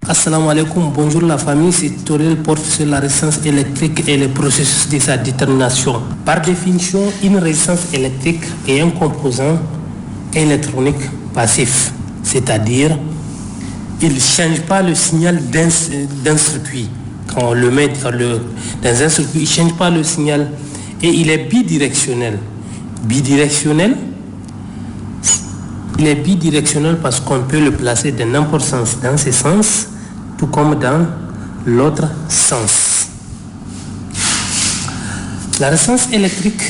Assalamu alaikum, bonjour la famille, c'est tutoriel porte sur la résistance électrique et le processus de sa détermination. Par définition, une résistance électrique est un composant électronique passif, c'est-à-dire il ne change pas le signal d'un circuit. Quand on le met dans un circuit, il ne change pas le signal et il est bidirectionnel. Il est bidirectionnel parce qu'on peut le placer dans n'importe sens, dans ce sens, tout comme dans l'autre sens. La résistance électrique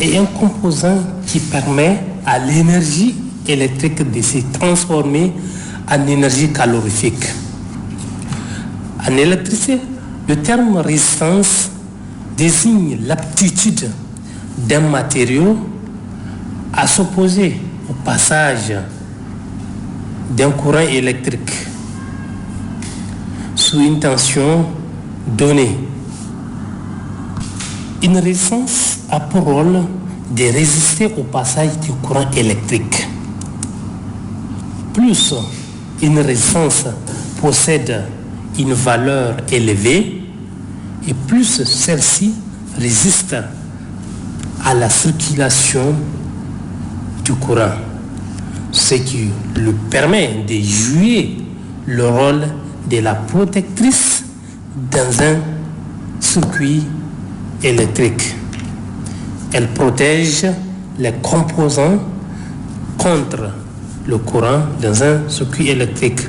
est un composant qui permet à l'énergie électrique de se transformer en énergie calorifique. En électricité, le terme résistance désigne l'aptitude d'un matériau à s'opposer au passage d'un courant électrique sous une tension donnée. Une résistance a pour rôle de résister au passage du courant électrique. Plus une résistance possède une valeur élevée et plus celle-ci résiste à la circulation du courant, ce qui lui permet de jouer le rôle de la protectrice dans un circuit électrique. Elle protège les composants contre le courant dans un circuit électrique.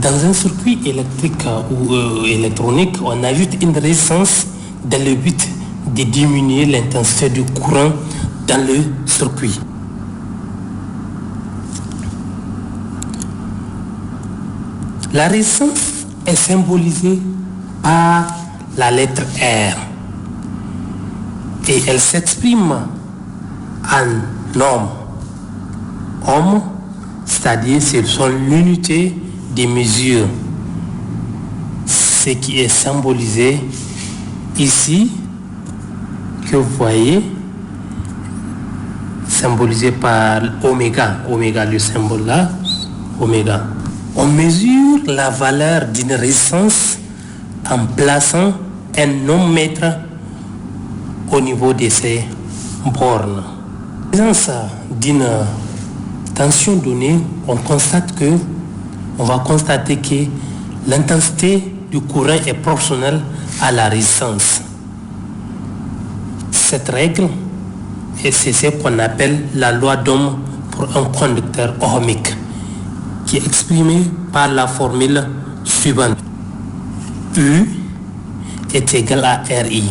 Dans un circuit électrique ou électronique, on ajoute une résistance dans le but de diminuer l'intensité du courant dans le circuit. La résistance est symbolisée par la lettre R et elle s'exprime en ohm, c'est-à-dire c'est son unité de mesure, ce qui est symbolisé ici, que vous voyez, symbolisé par oméga, le symbole là, oméga. On mesure la valeur d'une résistance en plaçant un ohmmètre au niveau de ses bornes. En présence d'une tension donnée, on va constater que l'intensité du courant est proportionnelle à la résistance. Cette règle, c'est ce qu'on appelle la loi d'Ohm pour un conducteur ohmique, qui est exprimée par la formule suivante. U est égal à RI,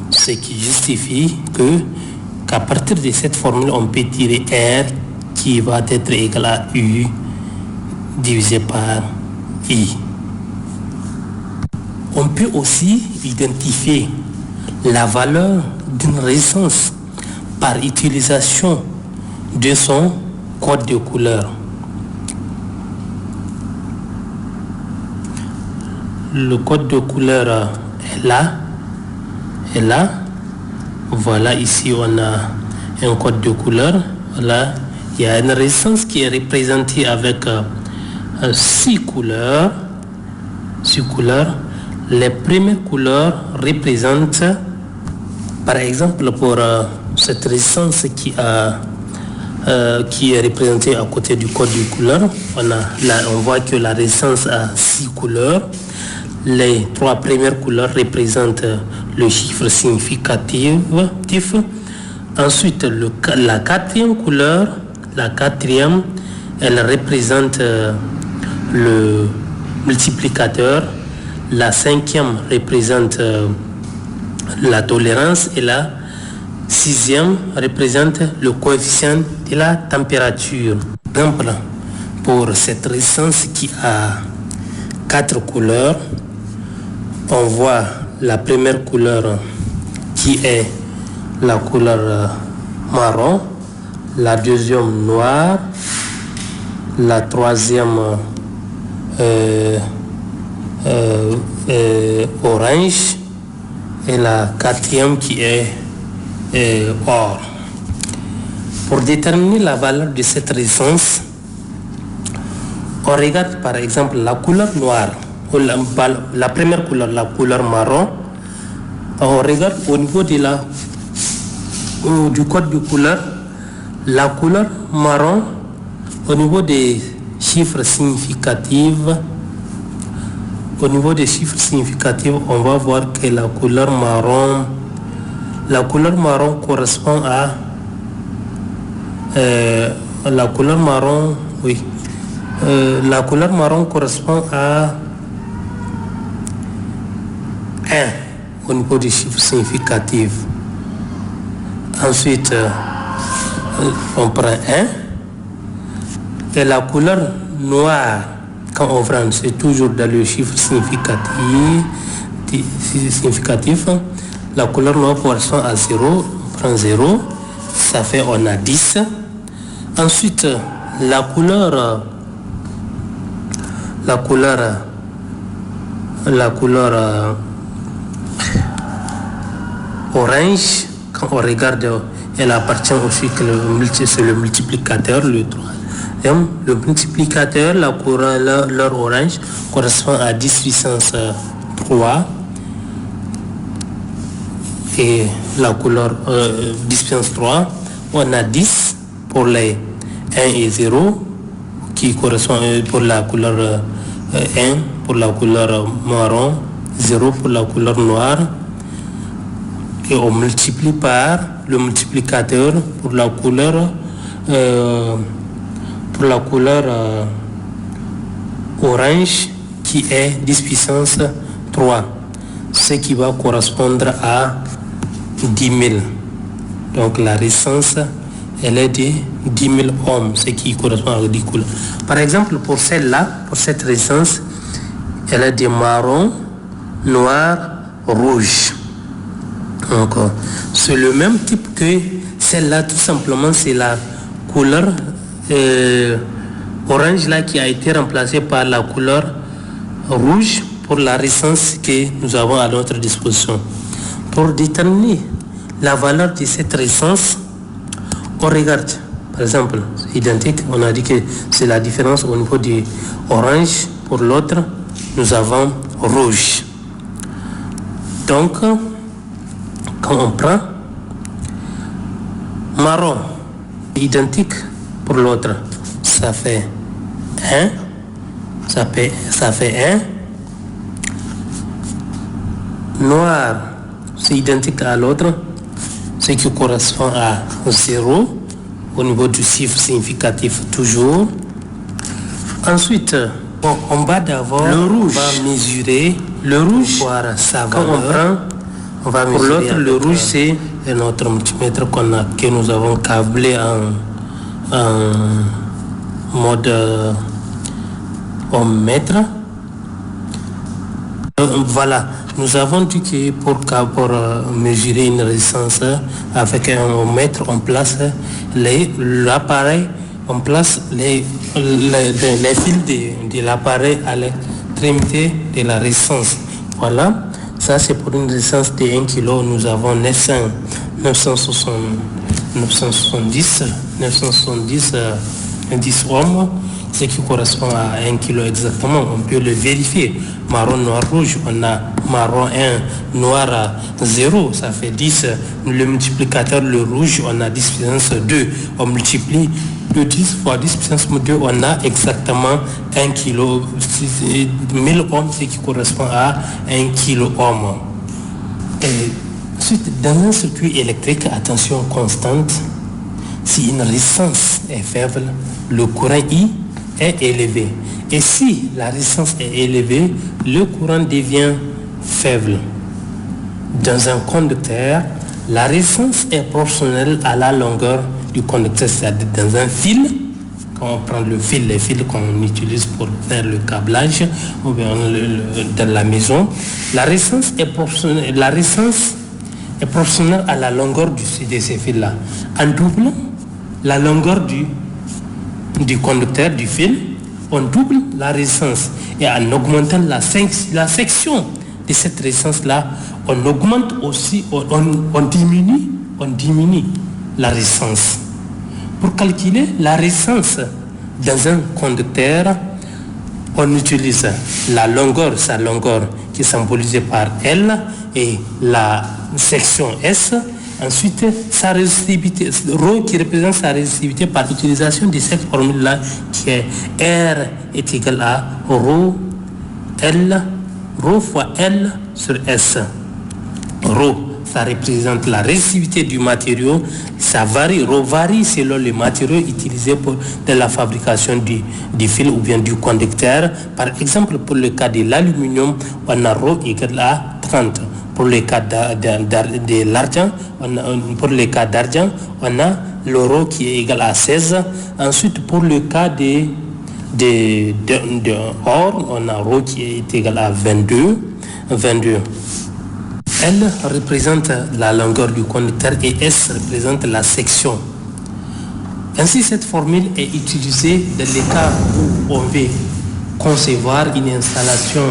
ce qui justifie qu'à partir de cette formule, on peut tirer R qui va être égal à U divisé par I. On peut aussi identifier la valeur d'une résistance par utilisation de son code de couleur. Le code de couleur est là. Voilà, ici on a un code de couleur. Là, il y a une résistance qui est représentée avec 6 couleurs. Les premières couleurs représentent, par exemple, pour cette résistance qui est représentée à côté du code de couleur, on voit que la résistance a 6 couleurs. Les 3 premières couleurs représentent le chiffre significatif. Ensuite, la quatrième couleur, elle représente le multiplicateur. La 5e représente la tolérance et la 6e représente le coefficient de la température. Par exemple, pour cette résistance qui a 4 couleurs, on voit la première couleur qui est la couleur marron, la deuxième noire, la troisième orange et la quatrième qui est or. Pour déterminer la valeur de cette résistance, On regarde par exemple la couleur noire, ou la première couleur, la couleur marron. On regarde au niveau de du code de couleur, la couleur marron, au niveau des chiffres significatifs. Au niveau des chiffres significatifs, on va voir que la couleur marron correspond à la couleur marron, oui. La couleur marron correspond à 1 au niveau des chiffres significatifs. Ensuite, on prend 1. Et la couleur noire, quand on prend, c'est toujours dans le chiffre significatif. La couleur noire correspond à 0. On prend 0. Ça fait, on a 10. Ensuite, la couleur orange, quand on regarde, elle appartient aussi que c'est le multiplicateur, le 3. Le multiplicateur, la couleur orange correspond à 10 puissance 3 et la couleur 10 puissance 3, on a 10 pour les 1 et 0 qui correspond pour la couleur 1 pour la couleur marron, 0 pour la couleur noire, et on multiplie par le multiplicateur pour la couleur orange qui est 10 puissance 3, ce qui va correspondre à 10 000. Donc la résistance, elle est de 10 000 ohms, ce qui correspond à 10 coulombs. Par exemple, pour celle-là, pour cette résistance, elle est de marron, noir, rouge. Donc, c'est le même type que celle-là, tout simplement, c'est la couleur orange là qui a été remplacée par la couleur rouge pour la résistance que nous avons à notre disposition. Pour déterminer la valeur de cette résistance, on regarde, par exemple, identique, on a dit que c'est la différence au niveau du orange, pour l'autre, nous avons rouge. Donc, quand on prend marron, identique pour l'autre, ça fait 1, ça fait 1. Noir, c'est identique à l'autre, ce qui correspond à 0 au niveau du chiffre significatif toujours. Ensuite, on va d'abord le rouge. On va mesurer le rouge, voir sa valeur. On va mesurer. Pour l'autre, le rouge, c'est notre multimètre que nous avons câblé en mode ohmmètre. Voilà, nous avons dit que pour mesurer une résistance avec un ohmmètre, on place l'appareil, on place les fils de l'appareil à l'extrémité de la résistance. Voilà, ça c'est pour une résistance de 1 kg. Nous avons 970 10 ohms, ce qui correspond à 1 kg exactement. On peut le vérifier. Marron, noir, rouge, on a marron 1, noir 0, ça fait 10. Le multiplicateur, le rouge, on a 10 puissance 2. On multiplie le 10 fois 10 puissance 2, on a exactement 1 kg. 1000 ohms, ce qui correspond à 1 kg ohm. Ensuite, dans un circuit électrique, attention constante, si une résistance est faible, le courant I est élevé. Et si la résistance est élevée, le courant devient faible. Dans un conducteur, la résistance est proportionnelle à la longueur du conducteur, c'est-à-dire dans un fil. Quand on prend les fils qu'on utilise pour faire le câblage ou bien dans la maison, la résistance est proportionnelle à la longueur de ces fils-là. En doublant la longueur du conducteur du fil, on double la résistance. Et en augmentant la section de cette résistance-là, on augmente aussi, on diminue la résistance. Pour calculer la résistance dans un conducteur, On utilise la longueur, sa longueur qui est symbolisée par L et la section S. Ensuite, sa résistivité, ρ qui représente sa résistivité par l'utilisation de cette formule-là qui est R est égal à ρ fois L sur S. Ρ, ça représente la résistivité du matériau. Ça varie, ρ varie selon le matériau utilisé pour de la fabrication du fil ou bien du conducteur. Par exemple, pour le cas de l'aluminium, on a ρ égal à 30. Pour le cas de l'argent, pour le cas d'argent, on a l'euro qui est égal à 16. Ensuite, pour le cas de or, on a ρ qui est égal à 22. L représente la longueur du conducteur et S représente la section. Ainsi, cette formule est utilisée dans les cas où on veut concevoir une installation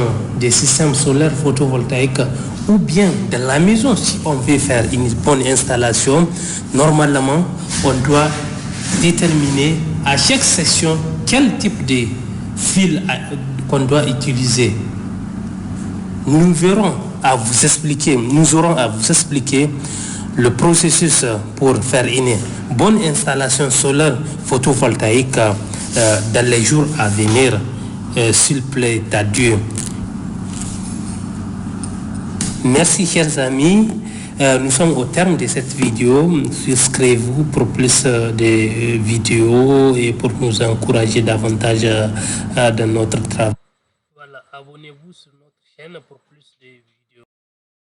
de système solaire photovoltaïque ou bien dans la maison. Si on veut faire une bonne installation, normalement, on doit déterminer à chaque section quel type de fil qu'on doit utiliser. Nous aurons à vous expliquer le processus pour faire une bonne installation solaire photovoltaïque dans les jours à venir, s'il plaît à Dieu. Merci chers amis, nous sommes au terme de cette vidéo. Souscrivez-vous pour plus de vidéos et pour nous encourager davantage dans notre travail. Voilà, abonnez-vous sur notre chaîne pour plus de vidéos.